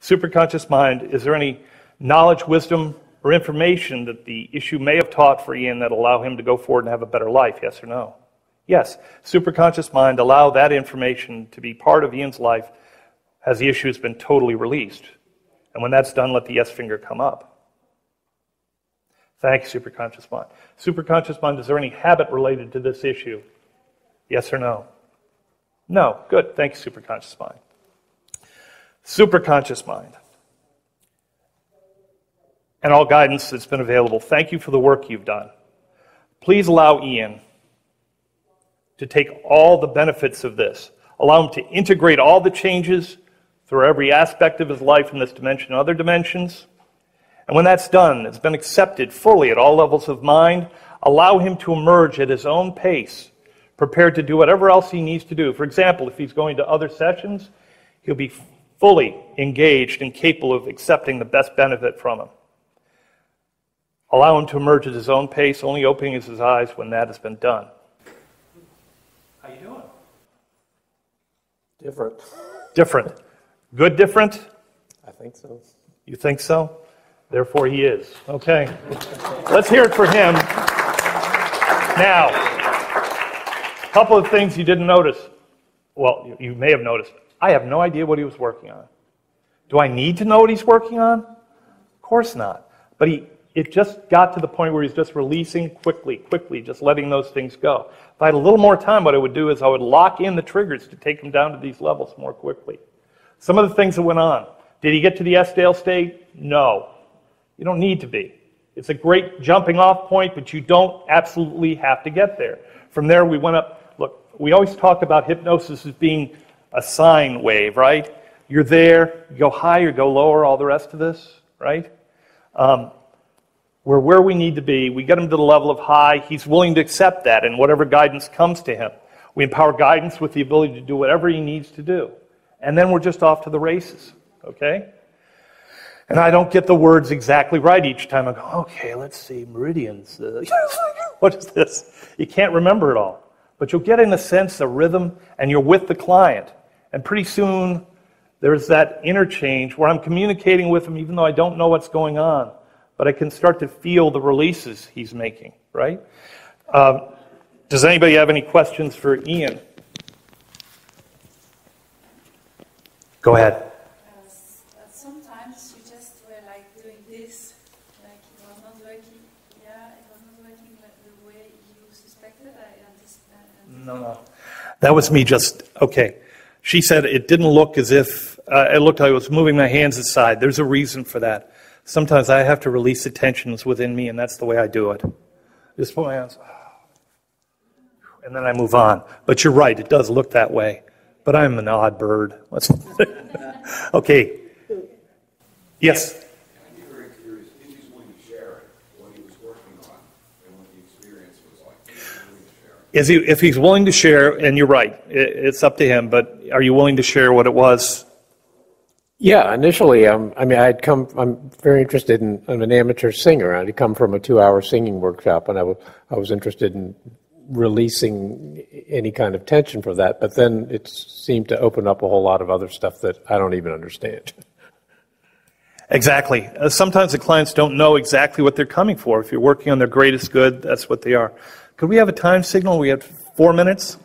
Superconscious mind, is there any knowledge, wisdom, or information that the issue may have taught for Ian that allow him to go forward and have a better life, yes or no? Yes. Superconscious mind, allow that information to be part of Ian's life as the issue has been totally released. And when that's done, let the yes finger come up. Thanks, superconscious mind. Superconscious mind, is there any habit related to this issue? Yes or no? No. Good. Thanks, superconscious mind. Superconscious mind. And all guidance that's been available. Thank you for the work you've done. Please allow Ian to take all the benefits of this. Allow him to integrate all the changes through every aspect of his life in this dimension and other dimensions. And when that's done, it's been accepted fully at all levels of mind, allow him to emerge at his own pace, prepared to do whatever else he needs to do. For example, if he's going to other sessions, he'll be fully engaged and capable of accepting the best benefit from him. Allow him to emerge at his own pace, only opening his eyes when that has been done. How you doing? Different. Different. Good different? I think so. You think so? Therefore he is. Okay. Let's hear it for him. Now, a couple of things you didn't notice. Well, you may have noticed. I have no idea what he was working on. Do I need to know what he's working on? Of course not. But it just got to the point where he's just releasing quickly, just letting those things go. If I had a little more time, what I would do is I would lock in the triggers to take him down to these levels more quickly. Some of the things that went on. Did he get to the S-Dale state? No. You don't need to be. It's a great jumping off point, but you don't absolutely have to get there. From there, we went up. Look, we always talk about hypnosis as being a sine wave, right? You're there, you go higher, go lower, all the rest of this, right? We're where we need to be. We get him to the level of high. He's willing to accept that and whatever guidance comes to him. We empower guidance with the ability to do whatever he needs to do. And then we're just off to the races, okay? And I don't get the words exactly right each time. I go, okay, let's see, meridians. What is this? You can't remember it all. But you'll get in a sense, a rhythm, and you're with the client. And pretty soon, there's that interchange where I'm communicating with him even though I don't know what's going on. But I can start to feel the releases he's making, right? Does anybody have any questions for Ian? Go ahead. Sometimes you just were like doing this, like it was not working. Yeah, it was not working like the way you suspected. No. That was me just, okay. She said it didn't look as if, it looked like I was moving my hands aside. There's a reason for that. Sometimes I have to release the tensions within me, and that's the way I do it. Just put my hands, and then I move on. But you're right, it does look that way. But I'm an odd bird. Okay. Yes? I'd be very curious if he's willing to share what he was working on and what the experience was like. If he's willing to share, and you're right, it's up to him, but are you willing to share what it was? Yeah, initially, I'm very interested in, I'm an amateur singer. I'd come from a 2-hour singing workshop, and I was interested in releasing any kind of tension for that, but then it seemed to open up a whole lot of other stuff that I don't even understand. Exactly. Sometimes the clients don't know exactly what they're coming for. If you're working on their greatest good, that's what they are. Could we have a time signal? We have 4 minutes?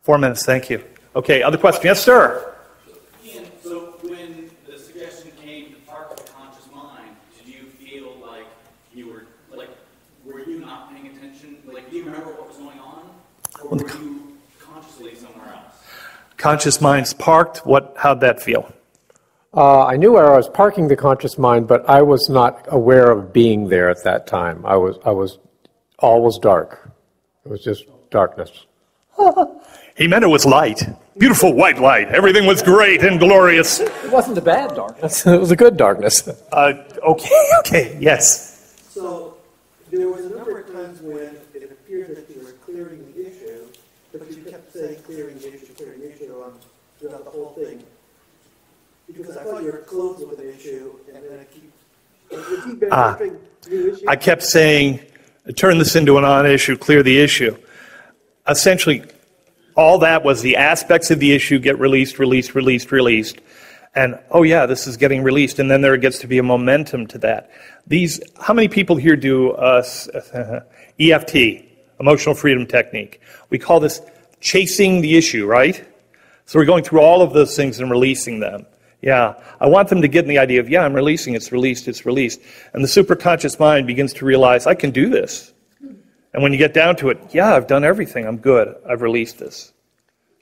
4 minutes, thank you. Okay, other question? Yes, sir. Ian, so when the suggestion came to park the conscious mind, did you feel like you were you not paying attention? Like, do you remember what was going on? Or were you consciously somewhere else? Conscious mind's parked. How'd that feel? I knew where I was parking the conscious mind, but I was not aware of being there at that time. All was dark. It was just darkness. He meant it was light. Beautiful white light. Everything was great and glorious. It wasn't a bad darkness. It was a good darkness. Okay, yes. So there was a number of times when it appeared that you were clearing the issue, but you kept saying clearing the issue throughout the whole thing. Because I thought you were close with an issue, and then I keep entering new issues. I kept saying, turn this into a non-issue, clear the issue. Essentially, all that was the aspects of the issue get released, And, oh yeah, this is getting released, and then there gets to be a momentum to that. How many people here do EFT, Emotional Freedom Technique? We call this chasing the issue, right? So we're going through all of those things and releasing them. Yeah, I want them to get in the idea of, yeah, I'm releasing, it's released, it's released. And the superconscious mind begins to realize, I can do this. And when you get down to it, yeah, I've done everything, I'm good, I've released this.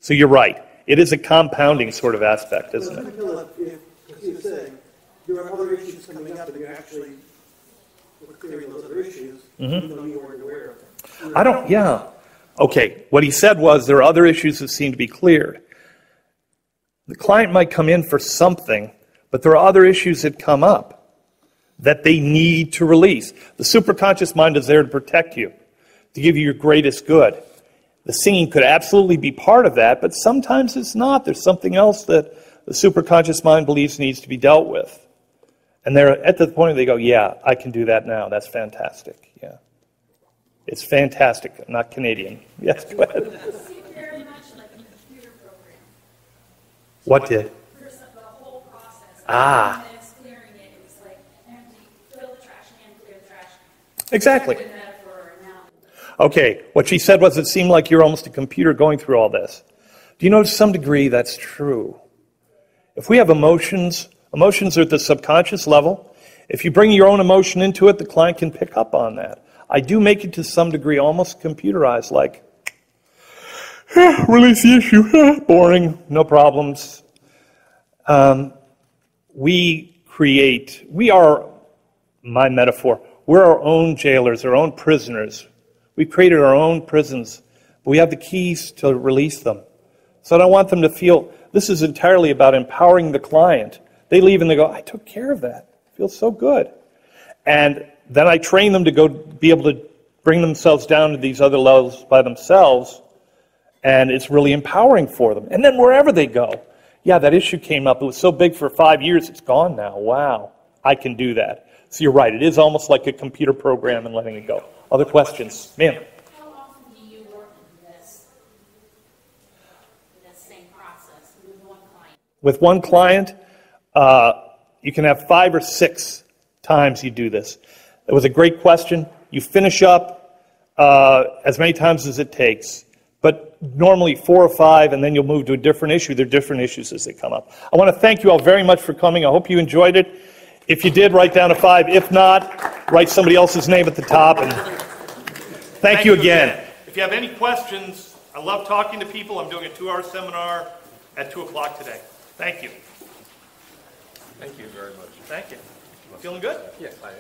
So you're right. It is a compounding sort of aspect, isn't it? Because you're saying there are other issues coming up and you're actually clearing those other issues, even though you weren't aware of them. Yeah. Okay, what he said was there are other issues that seem to be cleared. The client might come in for something, but there are other issues that come up that they need to release. The superconscious mind is there to protect you, to give you your greatest good. The singing could absolutely be part of that, but sometimes it's not. There's something else that the superconscious mind believes needs to be dealt with. And they're at the point where they go, yeah, I can do that now. That's fantastic. Yeah. It's fantastic. I'm not Canadian. Yes, go ahead. It seemed very much like a computer program. What did? There's the whole process. Ah. And then it's clearing it. It was like empty, fill the trash can, clear the trash can. Exactly. Good metaphor now. Okay, what she said was it seemed like you're almost a computer going through all this. Do you know to some degree that's true? If we have emotions are at the subconscious level. If you bring your own emotion into it, the client can pick up on that. I do make it to some degree almost computerized, like, release the issue, boring, no problems. We are, my metaphor, we're our own jailers, our own prisoners. We've created our own prisons, but we have the keys to release them. So I don't want them to feel, this is entirely about empowering the client. They leave and they go, I took care of that. It feels so good. And then I train them to go be able to bring themselves down to these other levels by themselves, and it's really empowering for them. And then wherever they go, yeah, that issue came up. It was so big for 5 years, it's gone now. Wow, I can do that. So you're right, it is almost like a computer program and letting it go. Other questions? Ma'am? How often do you work in this same process with one client? With one client, you can have 5 or 6 times you do this. It was a great question. You finish up as many times as it takes, but normally 4 or 5, and then you'll move to a different issue. There are different issues as they come up. I want to thank you all very much for coming. I hope you enjoyed it. If you did, write down a 5. If not, write somebody else's name at the top. And thank you again. If you have any questions, I love talking to people. I'm doing a 2-hour seminar at 2 o'clock today. Thank you. Thank you very much. Thank you. Feeling good? Yes, I am.